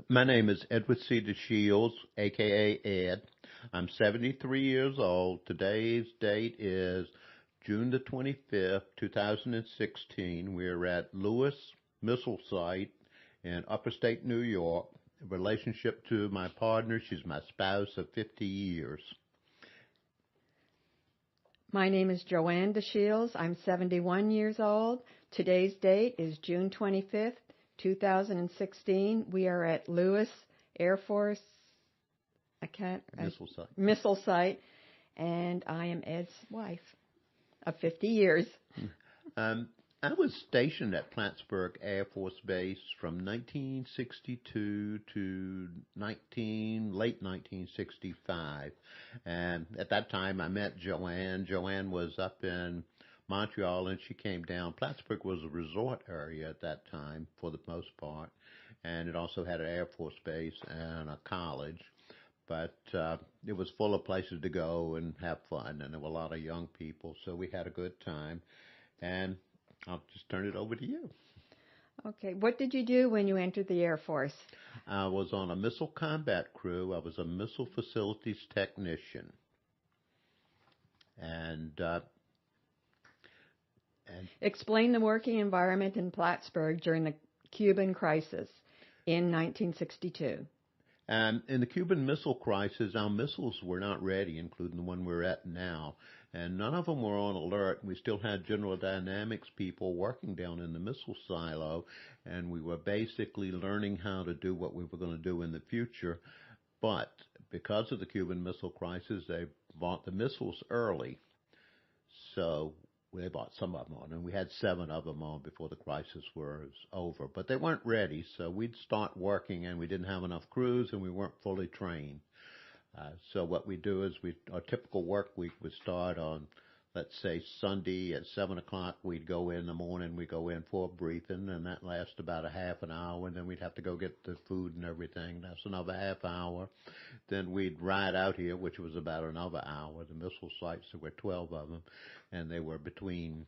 My name is Edward C. Deshields, aka Ed. I'm 73 years old. Today's date is June the 25th, 2016. We're at Lewis Missile Site in Upper State New York. In relationship to my partner, she's my spouse of 50 years. My name is Joanne Deshields. I'm 71 years old. Today's date is June 25th, 2016. We are at Lewis Air Force Missile Site, and I am Ed's wife of 50 years. I was stationed at Plattsburgh Air Force Base from 1962 to late 1965. And at that time, I met Joanne. Joanne was up in Montreal, and she came down. Plattsburgh was a resort area at that time for the most part, and it also had an Air Force base and a college. But it was full of places to go and have fun, and there were a lot of young people, so we had a good time. And I'll just turn it over to you. Okay. What did you do when you entered the Air Force? I was on a missile combat crew. I was a missile facilities technician. And explain the working environment in Plattsburgh during the Cuban crisis in 1962. In the Cuban Missile Crisis, our missiles were not ready, including the one we're at now, and none of them were on alert. We still had General Dynamics people working down in the missile silo, and we were basically learning how to do what we were going to do in the future. But because of the Cuban Missile Crisis, they bought the missiles early, so they bought some of them on, and we had 7 of them on before the crisis was over. But they weren't ready, so we'd start working, and we didn't have enough crews, and we weren't fully trained. So what we do is our typical work week would start on, let's say, Sunday at 7 o'clock. We'd go in the morning, we'd go in for a briefing, and that lasts about a half an hour, and then we'd have to go get the food and everything. That's another half hour. Then we'd ride out here, which was about another hour. The missile sites, there were 12 of them, and they were between,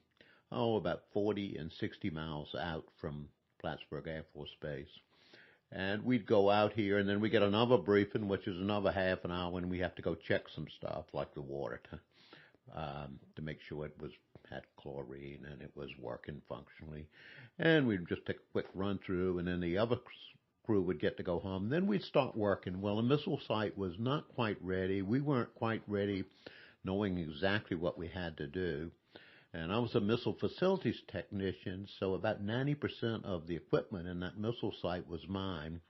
about 40 and 60 miles out from Plattsburgh Air Force Base. And we'd go out here, and then we get another briefing, which is another half an hour, and we have to go check some stuff, like the water, to make sure it had chlorine and it was working functionally. And we'd just take a quick run through, and then the other crew would get to go home. Then we'd start working. Well, the missile site was not quite ready. We weren't quite ready, knowing exactly what we had to do. And I was a missile facilities technician, so about 90% of the equipment in that missile site was mine.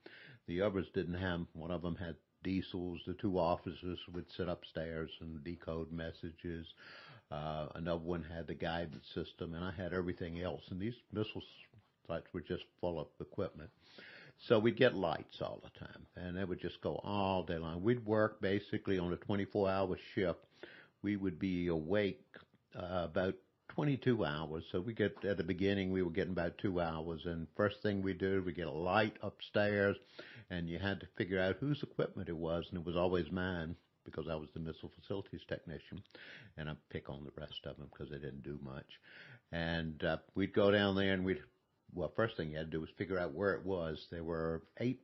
The others didn't have. One of them had diesels. The 2 officers would sit upstairs and decode messages. Another one had the guidance system, and I had everything else. And these missile sites were just full of equipment. So we'd get lights all the time, and they would just go all day long. We'd work basically on a 24-hour shift. We would be awake about 22 hours. So at the beginning, we were getting about 2 hours. And first thing we do, we get a light upstairs, and you had to figure out whose equipment it was. And it was always mine because I was the missile facilities technician. And I'd pick on the rest of them because they didn't do much. And we'd go down there, and first thing you had to do was figure out where it was. There were 8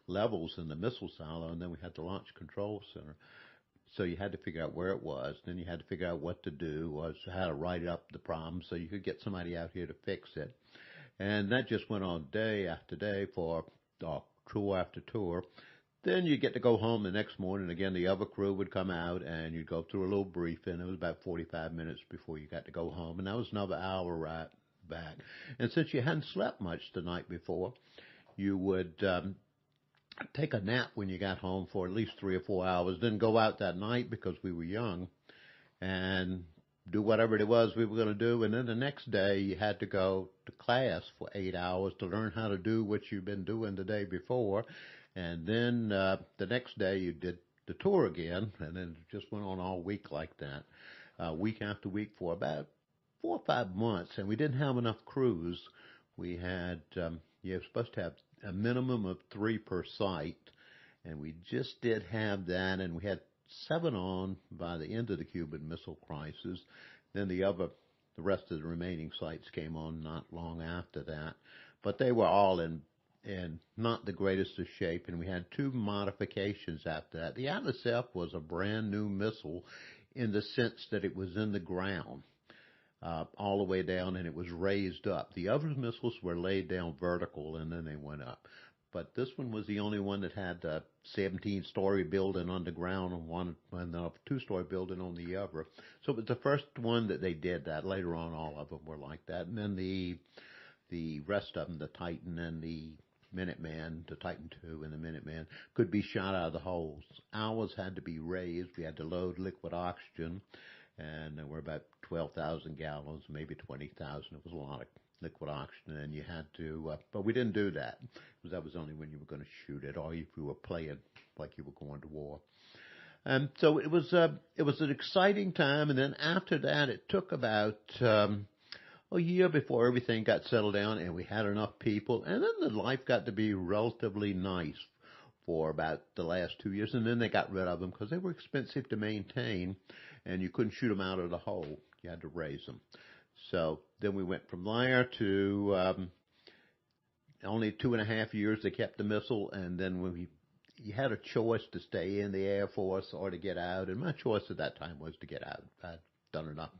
levels in the missile silo, and then we had the launch control center. So you had to figure out where it was. Then you had to figure out what to do, how to write up the problem so you could get somebody out here to fix it. And that just went on day after day for tour after tour. Then you get to go home the next morning. Again, the other crew would come out, and you'd go through a little briefing. It was about 45 minutes before you got to go home. And that was another hour right back. And since you hadn't slept much the night before, you would take a nap when you got home for at least 3 or 4 hours, then go out that night because we were young and do whatever it was we were going to do. And then the next day you had to go to class for 8 hours to learn how to do what you've been doing the day before. And then the next day you did the tour again, and then it just went on all week like that, week after week for about 4 or 5 months. And we didn't have enough crews. We had, you were supposed to have a minimum of 3 per site, and we just did have that, and we had 7 on by the end of the Cuban Missile Crisis. Then the rest of the remaining sites came on not long after that, but they were all in in not the greatest of shape, and we had two modifications after that. The Atlas F was a brand new missile in the sense that it was in the ground all the way down, and it was raised up. The other missiles were laid down vertical, and then they went up. But this one was the only one that had a 17-story building underground and a 2-story building on the other. So it was the first one that they did that. Later on, all of them were like that. And then the rest of them, the Titan and the Minuteman, the Titan II and the Minuteman, could be shot out of the holes. Ours had to be raised. We had to load liquid oxygen, and there were about 12,000 gallons, maybe 20,000. It was a lot of liquid oxygen, and you had to, but we didn't do that, because that was only when you were going to shoot it, or if you were playing like you were going to war. And so it was an exciting time, and then after that, it took about a year before everything got settled down, and we had enough people, and then the life got to be relatively nice for about the last 2 years, and then they got rid of them because they were expensive to maintain, and you couldn't shoot them out of the hole. You had to raise them. So then we went from there to only 2.5 years they kept the missile, and then you had a choice to stay in the Air Force or to get out, and my choice at that time was to get out. I'd done enough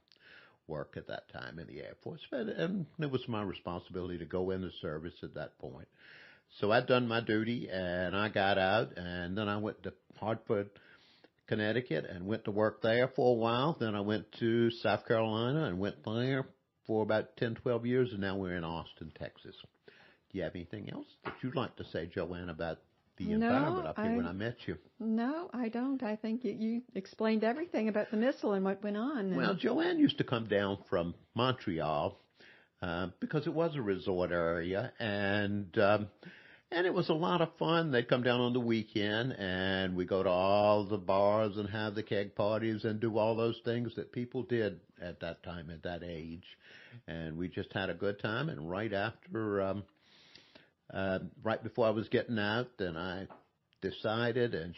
work at that time in the Air Force, and it was my responsibility to go in the service at that point. So I'd done my duty, and I got out, and then I went to Hartford, Connecticut, and went to work there for a while. Then I went to South Carolina and went there for about 10, 12 years, and now we're in Austin, Texas. Do you have anything else that you'd like to say, Joanne, about the environment up here when I met you? No, I don't. I think you explained everything about the missile and what went on. Well, Joanne used to come down from Montreal because it was a resort area, and it was a lot of fun. They'd come down on the weekend, and we go to all the bars and have the keg parties and do all those things that people did at that time, at that age. And we just had a good time. And right after, right before I was getting out, then I decided and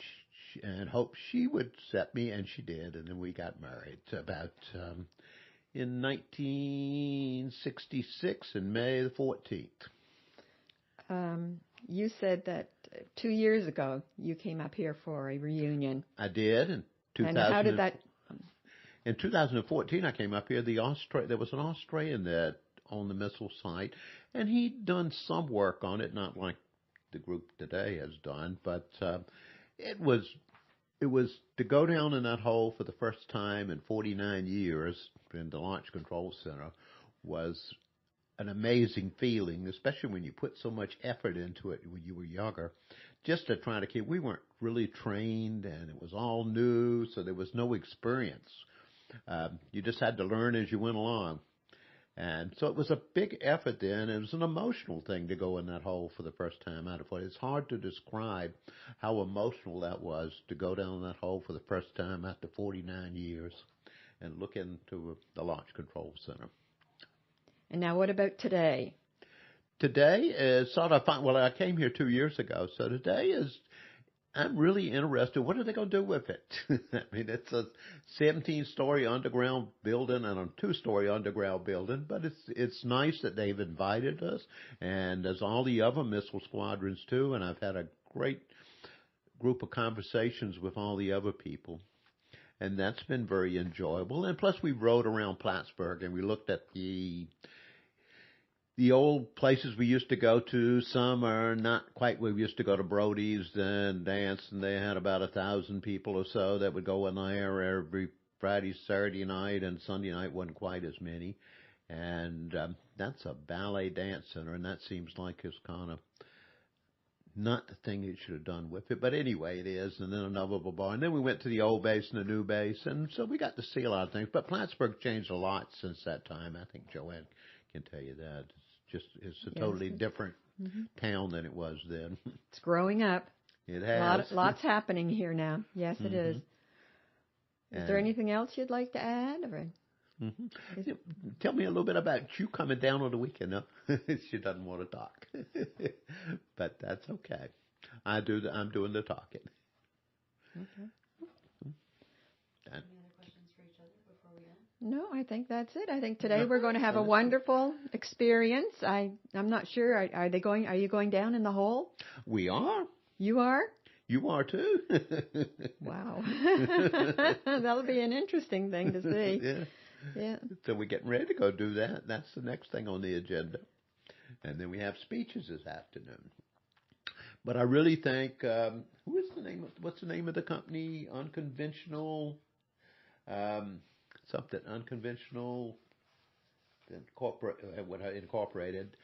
hoped she would accept me, and she did. And then we got married about in 1966, in May the 14th. You said that 2 years ago you came up here for a reunion. I did. In And how did that? In 2014, I came up here. There was an Australian that owned the missile site, and he'd done some work on it, not like the group today has done, but it was to go down in that hole for the first time in 49 years in the Launch Control Center was an amazing feeling, especially when you put so much effort into it when you were younger, just to try to keep. We weren't really trained, and it was all new, so there was no experience. You just had to learn as you went along. And so it was a big effort then. It was an emotional thing to go in that hole for the first time out of it. It's hard to describe how emotional that was to go down that hole for the first time after 49 years and look into the Launch Control Center. And now what about today? Today is sort of fun. Well, I came here 2 years ago, so today is, I'm really interested. What are they going to do with it? I mean, it's a 17-story underground building and a 2-story underground building, but it's nice that they've invited us, and there's all the other missile squadrons too, and I've had a great group of conversations with all the other people. And that's been very enjoyable. And plus, we rode around Plattsburgh, and we looked at the old places we used to go to. Some are not quite where we used to go to Brody's and dance, and they had about 1,000 people or so that would go in there every Friday, Saturday night, and Sunday night wasn't quite as many. And that's a ballet dance center, and that seems like it's kind of not the thing it should have done with it. But anyway, it is. And then another bar. And then we went to the old base and the new base, and so we got to see a lot of things. But Plattsburgh changed a lot since that time. I think Joanne can tell you that. It's a totally different town than it was then. It's growing up. It has. Lots happening here now. Yes, it is. Is there anything else you'd like to add? Or? Tell me a little bit about you coming down on the weekend. No, she doesn't want to talk, but that's okay. I'm doing the talking. Okay. Any other questions for each other before we end? No, I think that's it. I think today we're going to have a wonderful experience. I'm not sure. Are you going down in the hole? We are. You are? You are too. Wow. That'll be an interesting thing to see. Yeah. Yeah. So we're getting ready to go do that. That's the next thing on the agenda. And then we have speeches this afternoon. But I really think, what's the name of the company? Unconventional, Unconventional Incorporated,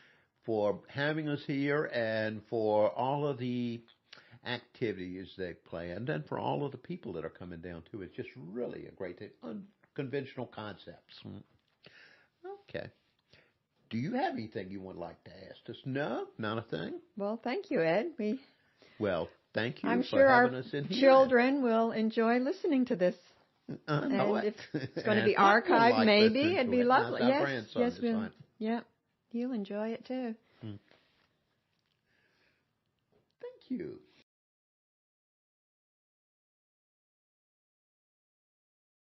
for having us here and for all of the activities they planned and for all of the people that are coming down too. It's just really a great thing. Unconventional concepts. Okay. Do you have anything you would like to ask us? No, not a thing. Well, thank you, Ed. Well, thank you I'm for sure having our us in here. Children will enjoy listening to this. I know and it. if it's going to be And I archived, like maybe listening it'd to be it. lovely. Our Yes, grandson yes, is we'll. fine. Yeah, he'll enjoy it too. Thank you.